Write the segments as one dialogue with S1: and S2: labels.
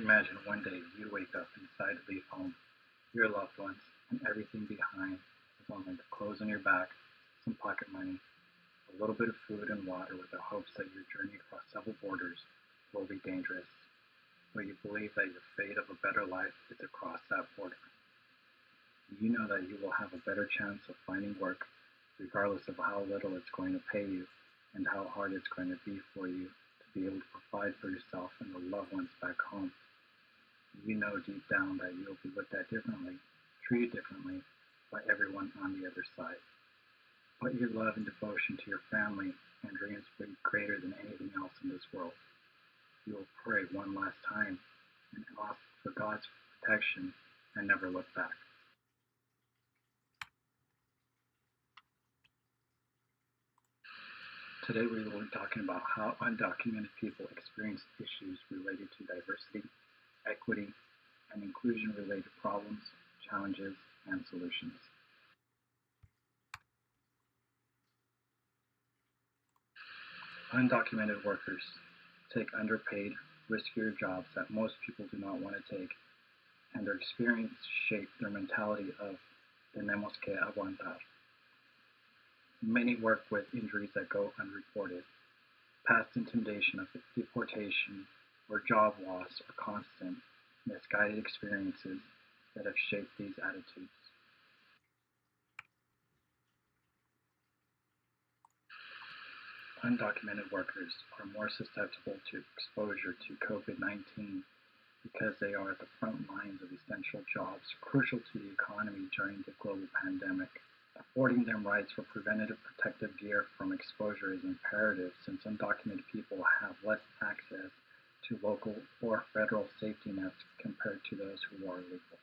S1: Imagine one day you wake up and decide to leave home, your loved ones, and everything behind as long as the clothes on your back, some pocket money, a little bit of food and water with the hopes that your journey across several borders will be dangerous, but you believe that your fate of a better life is across that border. You know that you will have a better chance of finding work, regardless of how little it's going to pay you and how hard it's going to be for you to be able to provide for yourself and the loved ones back home. You know deep down that you'll be looked at differently, treated differently by everyone on the other side. But your love and devotion to your family and dreams will be greater than anything else in this world. You will pray one last time and ask for God's protection and never look back. Today we will be talking about how undocumented people experience issues related to diversity, equity, and inclusion-related problems, challenges, and solutions. Undocumented workers take underpaid, riskier jobs that most people do not want to take, and their experience shape their mentality of tenemos que aguantar. Many work with injuries that go unreported. Past intimidation of deportation or job loss are constant, misguided experiences that have shaped these attitudes. Undocumented workers are more susceptible to exposure to COVID-19 because they are at the front lines of essential jobs crucial to the economy during the global pandemic. Affording them rights for preventative protective gear from exposure is imperative since undocumented people have less access to local or federal safety nets compared to those who are legal.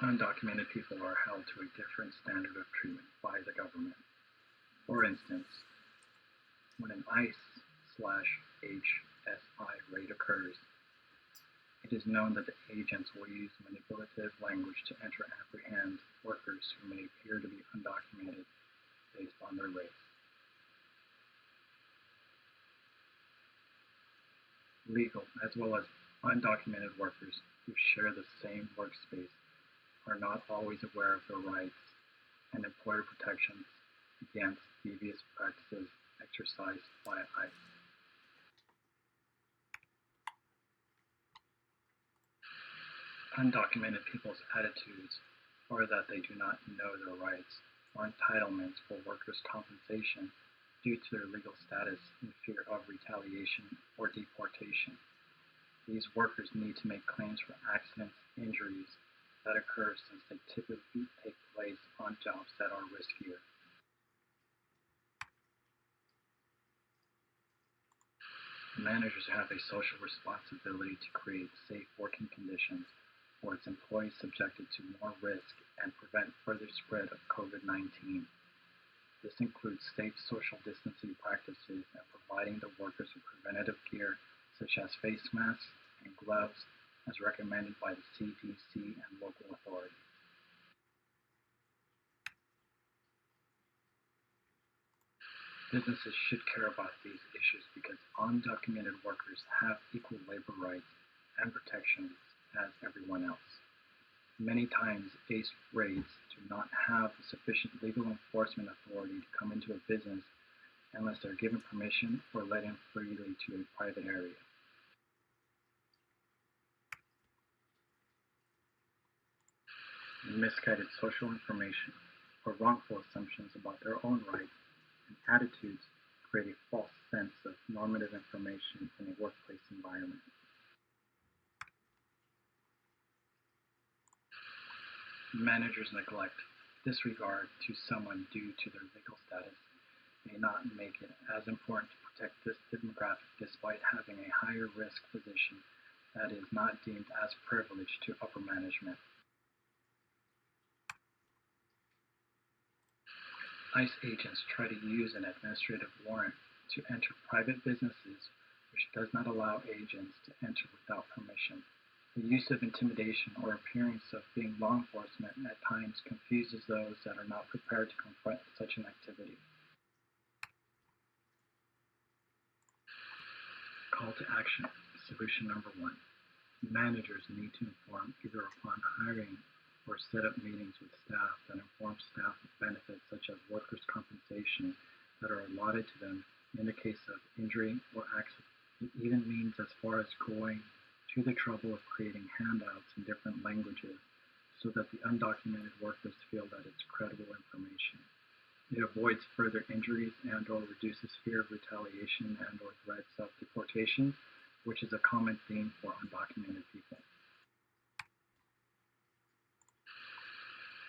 S1: Undocumented people are held to a different standard of treatment by the government. For instance, when an ICE/HSI raid occurs, it is known that the agents will use manipulative language to enter and apprehend workers who may appear to be undocumented based on their race. Legal as well as undocumented workers who share the same workspace are not always aware of their rights and employer protections against devious practices exercised by ICE. Undocumented people's attitudes are that they do not know their rights or entitlements for workers' compensation due to their legal status in fear of retaliation or deportation. These workers need to make claims for accidents, injuries that occur since they typically take place on jobs that are riskier. Managers have a social responsibility to create safe working conditions for its employees subjected to more risk and prevent further spread of COVID-19. This includes safe social distancing practices and providing the workers with preventative gear such as face masks and gloves as recommended by the CDC and local authorities. Businesses should care about these issues because undocumented workers have equal labor rights and protections as everyone else. Many times, ACE raids do not have the sufficient legal enforcement authority to come into a business unless they're given permission or let in freely to a private area. Misguided social information or wrongful assumptions about their own rights and attitudes create a false sense of normative information in a workplace environment. Managers' neglect, disregard to someone due to their legal status may not make it as important to protect this demographic despite having a higher risk position that is not deemed as privileged to upper management. ICE agents try to use an administrative warrant to enter private businesses, which does not allow agents to enter without permission. The use of intimidation or appearance of being law enforcement at times confuses those that are not prepared to confront such an activity. Call to action. Solution number one. Managers need to inform either upon hiring or set up meetings with staff that inform staff of benefits such as workers' compensation that are allotted to them in the case of injury or accident. It even means as far as going to the trouble of creating handouts in different languages so that the undocumented workers feel that it's credible information. It avoids further injuries and/or reduces fear of retaliation and/or threats of deportation, which is a common theme for undocumented people.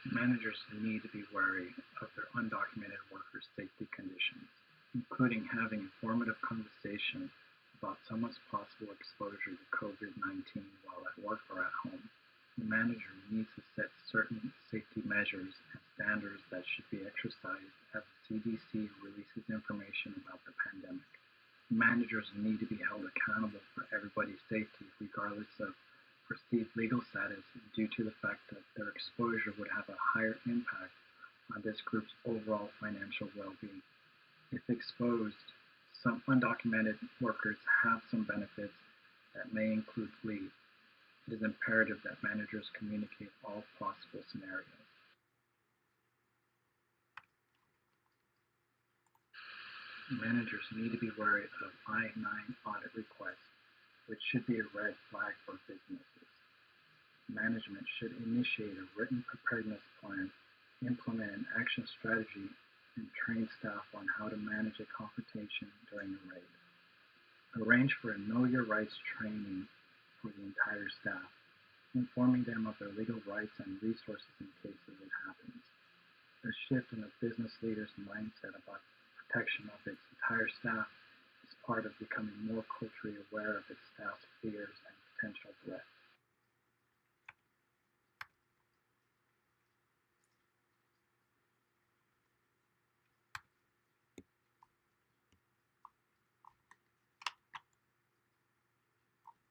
S1: Managers need to be wary of their undocumented workers' safety conditions, including having informative conversations about someone's possible exposure to COVID-19 while at work or at home. The manager needs to set certain safety measures and standards that should be exercised as the CDC releases information about the pandemic. Managers need to be held accountable for everybody's safety, regardless of perceived legal status, due to the fact that their exposure would have a higher impact on this group's overall financial well-being. If exposed, some undocumented workers have some benefits that may include leave. It is imperative that managers communicate all possible scenarios. Managers need to be wary of I-9 audit requests, which should be a red flag for businesses. Management should initiate a written preparedness plan, implement an action strategy, and train staff on how to manage a confrontation during a raid. Arrange for a Know Your Rights training for the entire staff, informing them of their legal rights and resources in case of it happens. A shift in a business leader's mindset about protection of its entire staff is part of becoming more culturally aware of its staff's fears